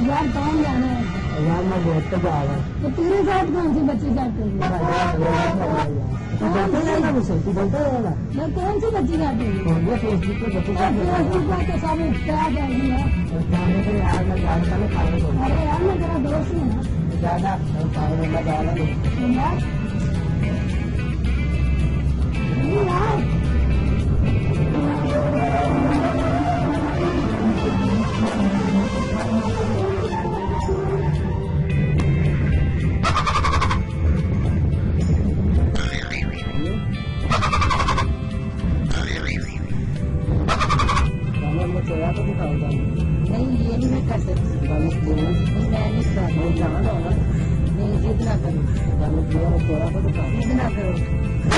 यार कौन जाना है यार? मैं दोस्त को जा रहा हूँ। तो तेरे साथ कौन सी बच्ची जाते हैं? मैं कौन सी बच्ची जाती है? फेसबुक पे बच्ची तो सब क्या जाएगी यार? अरे यार मैं तेरा दोस्त हूँ ना। ज्यादा नहीं ये नहीं मैं कर सकती। मैं नहीं कर, नहीं जिद ना करो, जिद ना करो।